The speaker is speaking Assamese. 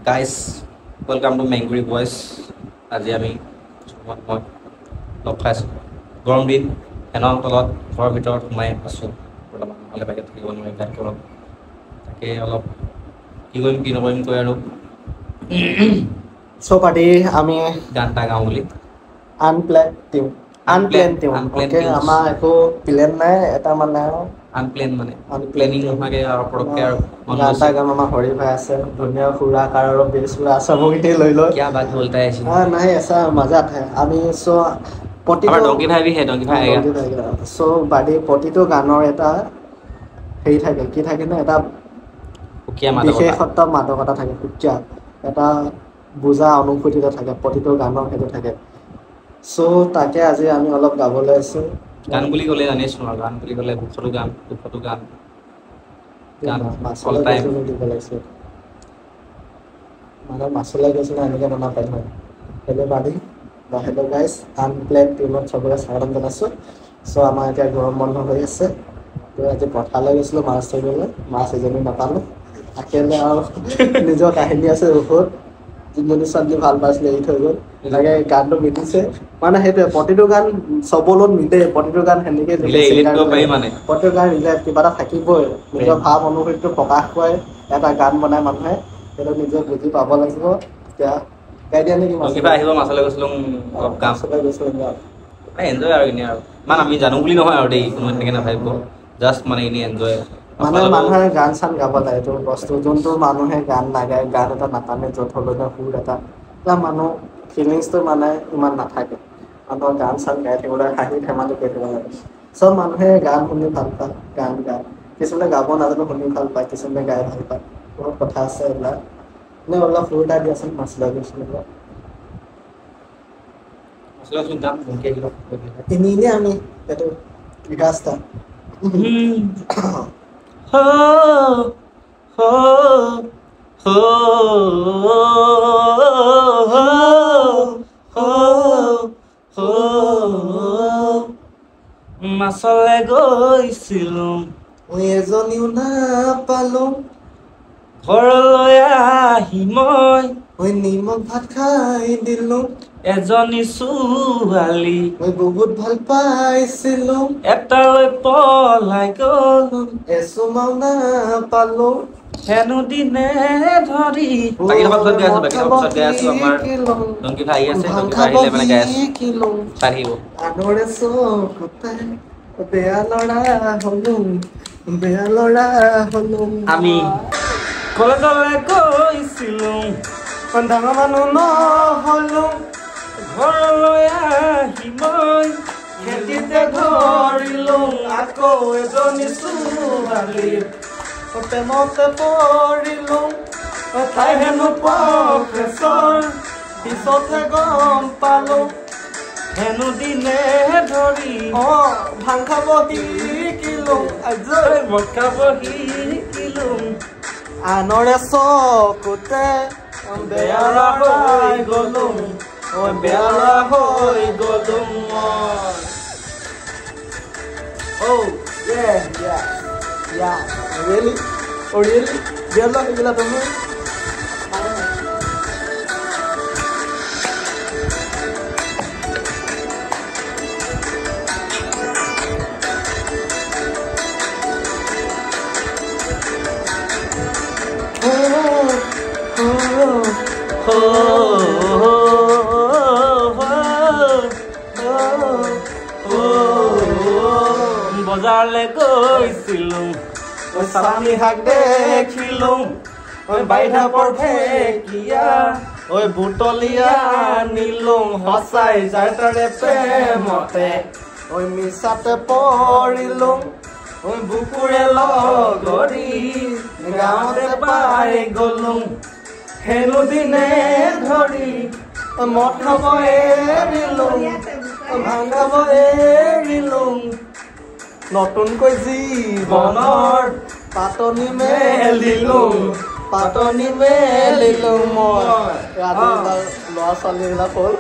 Guys welcome to Menguri voice. আজি আমি লগ খাইছোঁ গৰম দিন ফেনৰ তলত ঘৰৰ ভিতৰত সোমাই আছোঁ বৰ্তমান নহ'লে বাহিৰত থাকিব নোৱাৰি গাত গৰম তাকে অলপ কি কৰিম কি নকৰিম কৈ আৰু চ' পাৰ্টি আমি গান এটা গাওঁ বুলি আনপ্লেন আমাৰ একো প্লেন নাই এটা মানে আনপ্লেন মানে প্লেনিং নোহোৱাকৈ আৰু পটককৈ আৰু গান এটা গাম আমাৰ হৰি ভাই আছে ধুনীয়া সুৰাকাৰ আৰু বেছ সুৰা আছামকে লৈ লৈ क्या बात बोलता है ऐसी नहीं ऐसा मजा आता है আমি চ' আমাৰ ডংকি ভাই भी है डंकी भाई आएगा চ' বাদী প্ৰতিটো গানৰ এটা হেৰি থাকে কি থাকে ন এটা বিশেষত্ব মাদকতা থাকে সুকীয়া এটা বুজা অনুভূতি থাকে প্ৰতিটো গানৰ সেইটো থাকে চ' তাকে আজি আমি অলপ গাবলৈ আছো গান বুলি ক'লে জানিছো আৰু গান বুলি ক'লে দুখতো গান মাছলৈ গৈছোঁ দিব লাগিছে মানে মাছলৈ গৈছোঁ না এনেকৈ মনত পাই নহয় হেল্ল' বাদী বা হেল্ল' গাইজ আনপ্লেন টিমত চবকে স্বাগতম জনাইছোঁ চ' আমাৰ এতিয়া গৰম বন্ধ হৈ আছে তো আজি পথাৰলৈ গৈছিলোঁ মাছ ধৰিবলৈ মাছ এজনী নাপালোঁ তাকেলে আৰু নিজৰ কাহিনী আছে বহুত যোনজনী ছোৱালী ভাল পাইছিলে এৰি থৈ গ'ল এনেকৈ গানটো মিলিছে মানে সেইটোৱে প্ৰতিটো গান চবৰ লগত মিলে প্ৰতিটো গান সেনেকৈ প্ৰতিটো গান মিলে কিবা এটা থাকিবই নিজৰ ভাৱ অনুভূতিটো প্ৰকাশ কৰে এটা গান বনাই মানুহে সেইটো নিজে বুজি পাব লাগিব এতিয়া গাই দিয়া নেকি আহিব মাছলৈ গৈছিলোঁ অলপ মাছলৈ গৈছিলোঁ এনজয় আৰু এনেই আৰু ইমান আমি জানো বুলি নহয় আৰু দেই কোনো এনেকৈ নাভাবিব জাষ্ট মানে এনেই এনজয় মানে মানুহে গান চান গাব লাগে এইটো বস্তু যোনটো মানুহে গান নাগায় গান এটা নাটানে য'ত হ'লেও সুৰ এটা মানুহ ফিলিংছটো মানে ইমান নাথাকে মানুহৰ গান চান গাই থাকিবলৈ হাঁহি ধেমালি কৰি থাকিব লাগে চব মানুহে গান শুনি ভাল পায় গান গায় কিছুমানে গাব নাজানো শুনি ভাল পায় কিছুমানে গাই ভাল পায় বহুত কথা আছে এইবিলাক নে অলপ সুৰ এটা দিয়াচোন মাছ লৈ গৈছিলোঁ এনেই আমি এইটো বিকাশটা মাছলৈ গৈছিলোঁ মই এজনীও নাপালোঁ ঘৰলৈ আহি মই নিমখ ভাত খাই দিলোঁ এজনী ছোৱালী মই বহুত ভাল পাইছিলোঁ এটালৈ পলাই গ'ল এচুমাও নাপালোঁ হেনো দিনে ধৰি আনৰে চকুতে বেয়া ল'ৰা হলো আমি কলেজলৈ গৈছিলোঁ ডাঙৰ মানুহ নহলো ঘৰলৈ আহি মই খেতিতে ধৰিলোঁ আকৌ এজনী ছোৱালী প্ৰেমতে পৰিলোঁ তাই হেনো প্ৰফেচৰ পিছতহে গম পালোঁ হেনো দিনে ধৰি ভাং খাব শিকিলোঁ মদ খাব শিকিলোঁ আনৰে চকুতে বেয়া হৈ গ'লো বেয়া হৈ গ'লো Oh, yeah. Really? Oh, really? Dia lah kita teman. বজাৰলৈ গৈছিলোঁ চালানী শাক দেখিলোঁ বাইধাপৰ ভেকিয়া বুটলিয়া নিলোঁ সঁচাই যাৰ তাৰে প্ৰেমতে মিছাতে পৰিলোঁ বুকুৰে লগৰি গাঁৱতে পাই গ'লোঁ হেনো দিনে ধৰি মদ খাব এৰিলোঁ ভাং খাব এৰিলোঁ নতুনকৈ জীৱনৰ পাতনি মেলিলোঁ মই ল'ৰা ছোৱালীবিলাক হ'ল